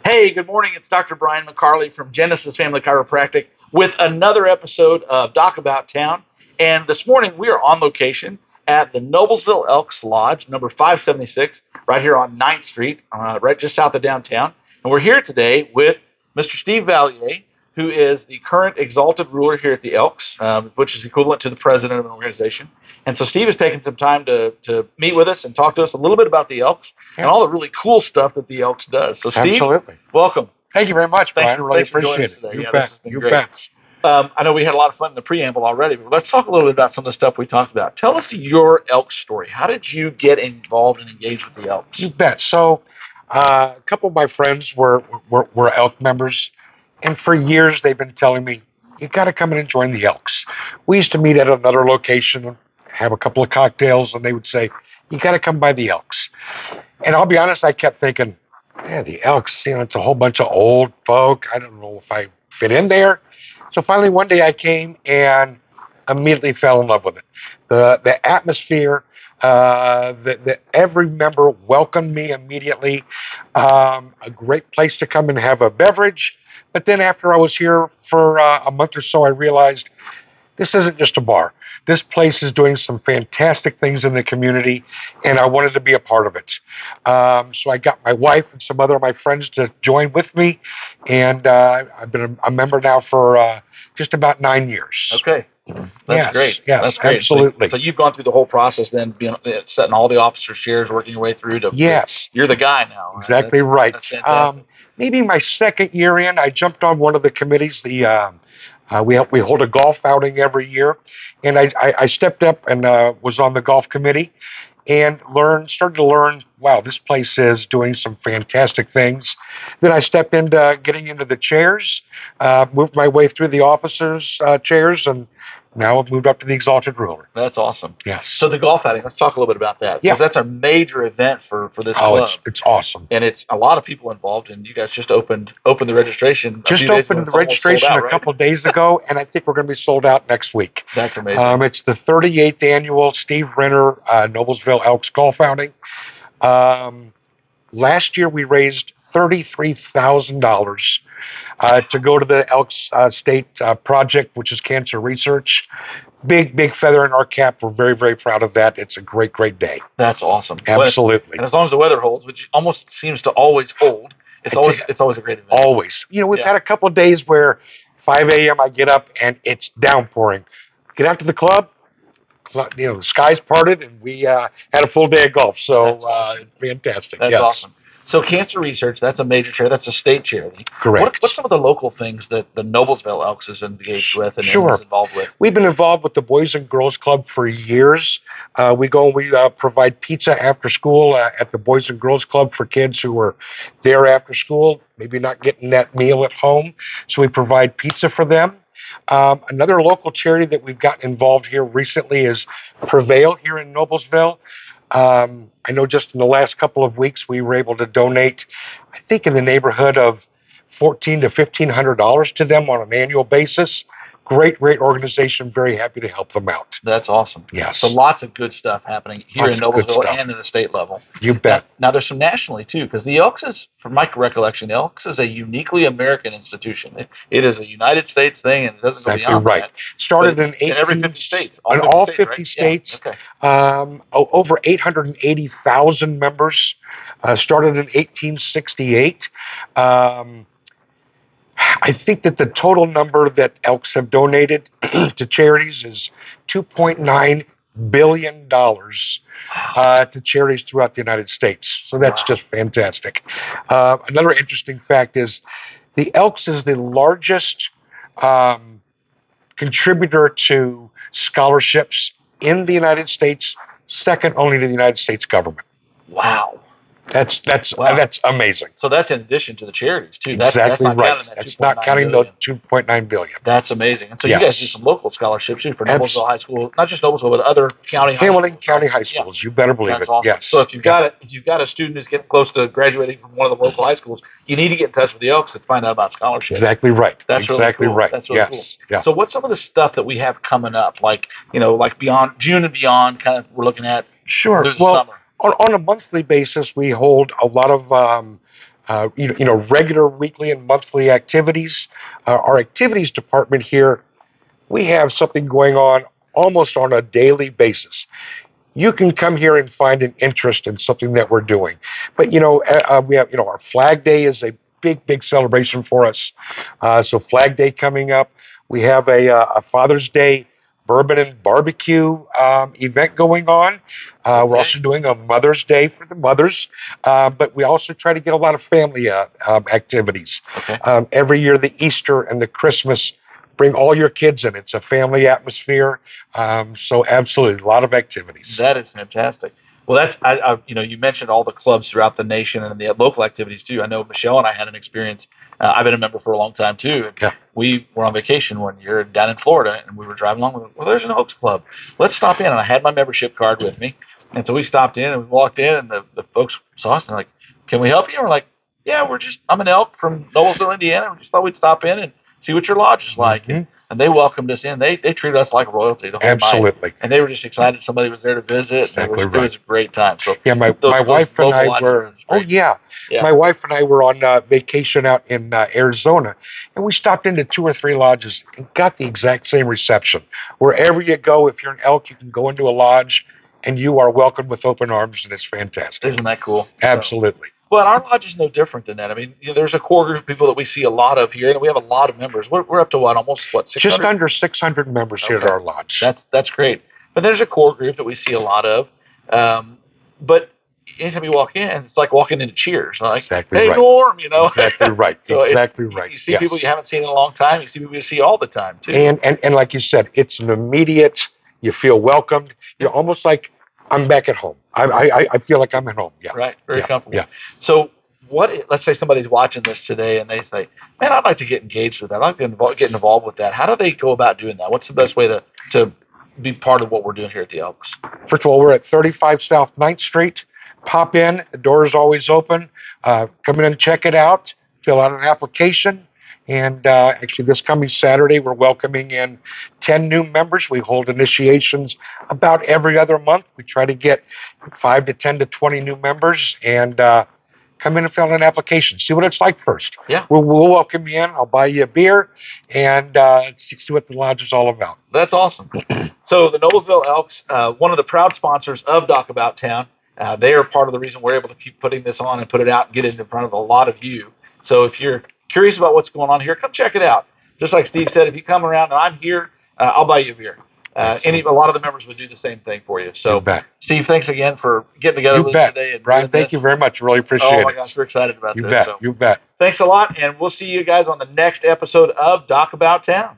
Hey, good morning. It's Dr. Brian McCarley from Genesis Family Chiropractic with another episode of Doc About Town. And this morning we are on location at the Noblesville Elks Lodge, number 576, right here on 9th Street, right just south of downtown. And we're here today with Mr. Steve Vallier, who is the current exalted ruler here at the Elks, which is equivalent to the president of an organization. And so Steve has taken some time to meet with us and talk to us a little bit about the Elks and all the really cool stuff that the Elks does. So Steve, Absolutely. welcome. Thank you very much, Brian. Thanks for Really joining appreciate us today. it. You Yeah, bet. this has been You great. bet. I know we had a lot of fun in the preamble already, but let's talk a little bit about some of the stuff we talked about. Tell us your Elks story. How did you get involved and engaged with the Elks? You bet. So, a couple of my friends were Elk members, and for years they've been telling me, you got to come in and join the Elks. We used to meet at another location, have a couple of cocktails, and they would say, you got to come by the Elks. And I'll be honest, I kept thinking, yeah, the Elks, it's a whole bunch of old folk. I don't know if I fit in there. So finally, one day I came and immediately fell in love with it. The atmosphere, every member welcomed me immediately. A great place to come and have a beverage. But then after I was here for a month or so, I realized this isn't just a bar. This place is doing some fantastic things in the community, and I wanted to be a part of it. So I got my wife and some other of my friends to join with me, and I've been a member now for just about 9 years. Okay. That's Yes, great. yes, That's great. absolutely. So you've gone through the whole process then, setting all the officers' chairs, working your way through to. Yes. You're the guy now. Exactly right. That's fantastic. Maybe my second year in, I jumped on one of the committees. We hold a golf outing every year, and I stepped up and was on the golf committee, and started to learn. Wow, this place is doing some fantastic things. Then I stepped into getting into the chairs, moved my way through the officers' chairs, and now I've moved up to the exalted ruler. That's awesome. Yes. So the golf outing, let's talk a little bit about that, because that's a major event for this club. It's awesome. And it's a lot of people involved, and you guys just opened the registration. Just opened the registration a couple days ago, and I think we're going to be sold out next week. That's amazing. It's the 38th annual Steve Renner Noblesville Elks Golf Outing. Last year we raised $33,000 to go to the Elks State Project, which is cancer research. Big feather in our cap. We're very, very proud of that. It's a great day. That's awesome. Absolutely. And as long as the weather holds, which almost seems to always hold, it's always a great event. Always. We've had a couple of days where 5 a.m. I get up and it's downpouring. Get out to the club. The skies parted, and we had a full day of golf. So That's awesome. Fantastic. That's awesome. So cancer research, that's a major charity. That's a state charity. Correct. What's some of the local things that the Noblesville Elks is engaged with and is involved with? We've been involved with the Boys and Girls Club for years. We provide pizza after school at the Boys and Girls Club for kids who are there after school, maybe not getting that meal at home. So we provide pizza for them. Another local charity that we've gotten involved here recently is Prevail here in Noblesville. I know just in the last couple of weeks we were able to donate, I think, in the neighborhood of $1,400 to $1,500 to them on an annual basis. Great organization. Very happy to help them out. That's awesome. Yes. So lots of good stuff happening here in Noblesville and in the state level. You bet. Now there's some nationally too, because the Elks is, from my recollection, the Elks is a uniquely American institution. It is a United States thing, and it doesn't go beyond that. Started in every 50 states. All 50 states. Yeah. Okay. Over 880,000 members. Started in 1868. I think that the total number that Elks have donated to charities is $2.9 billion to charities throughout the United States. So that's just fantastic. Another interesting fact is the Elks is the largest contributor to scholarships in the United States, second only to the United States government. Wow. That's amazing. So that's in addition to the charities too. Exactly right. That's not counting the $2.9 billion. That's amazing. And so you guys do some local scholarships too for Noblesville High School, not just Noblesville, but other county high schools. Hamilton County High Schools. You better believe that's it. Awesome. Yes. So if you've got a student who's getting close to graduating from one of the local high schools, you need to get in touch with the Elks to find out about scholarships. Exactly right. That's exactly really cool. right. That's really cool. Yeah. So what's some of the stuff that we have coming up, like beyond June and beyond? Kind of we're looking at through the summer. On a monthly basis, we hold a lot of regular weekly and monthly activities. Our activities department here, we have something going on almost on a daily basis. You can come here and find an interest in something that we're doing. But we have our Flag Day is a big celebration for us. So Flag Day coming up. We have a Father's Day bourbon and barbecue event going on. We're also doing a Mother's Day for the mothers, but we also try to get a lot of family activities. Okay. Every year, the Easter and the Christmas, bring all your kids in. It's a family atmosphere. So absolutely, a lot of activities. That is fantastic. Well, you mentioned all the clubs throughout the nation and the local activities too. I know Michelle and I had an experience. I've been a member for a long time too. Yeah. We were on vacation one year down in Florida, and we were driving along. Well, there's an Oaks Club. Let's stop in. And I had my membership card with me, and so we stopped in and we walked in, and the folks saw us and they're like, "Can we help you?" And we're like, "Yeah, I'm an elk from Noblesville, Indiana. We just thought we'd stop in and see what your lodge is like." Mm-hmm. And they welcomed us in. They treated us like royalty the whole night. Absolutely. And they were just excited somebody was there to visit. Exactly It was a great time. So yeah, my wife and I were. Oh yeah. My wife and I were on vacation out in Arizona, and we stopped into 2 or 3 lodges and got the exact same reception. Wherever you go, if you're an elk, you can go into a lodge, and you are welcomed with open arms, and it's fantastic. Isn't that cool? Absolutely. Well, our lodge is no different than that. I mean, there's a core group of people that we see a lot of here, and we have a lot of members. We're up to almost 600? Just under 600 members here at our lodge. That's great. But there's a core group that we see a lot of. But anytime you walk in, it's like walking into Cheers. Like, exactly hey, right. Norm, Exactly right. So exactly right. You see people you haven't seen in a long time. You see people you see all the time, too. And like you said, it's an immediate, you feel welcomed. You're almost like, I'm back at home. I feel like I'm at home. Yeah. Right. Very comfortable. Yeah. So let's say somebody's watching this today and they say, man, I'd like to get engaged with that. I'd like to get involved with that. How do they go about doing that? What's the best way to be part of what we're doing here at the Elks? First of all, we're at 35 South 9th Street. Pop in. The door is always open. Come in and check it out. Fill out an application. And actually, this coming Saturday, we're welcoming in 10 new members. We hold initiations about every other month. We try to get 5 to 10 to 20 new members, and come in and fill out an application. See what it's like first. Yeah. We'll welcome you in. I'll buy you a beer, and see what the lodge is all about. That's awesome. So the Noblesville Elks, one of the proud sponsors of Doc About Town, they are part of the reason we're able to keep putting this on and put it out and get it in front of a lot of you. So if you're curious about what's going on here, come check it out. Just like Steve said, if you come around and I'm here, I'll buy you a beer. A lot of the members would do the same thing for you. So, Steve, thanks again for getting together with us today. And Brian, thank you very much. Really appreciate it. Oh, my gosh, we're excited about this. You bet. Thanks a lot, and we'll see you guys on the next episode of Doc About Town.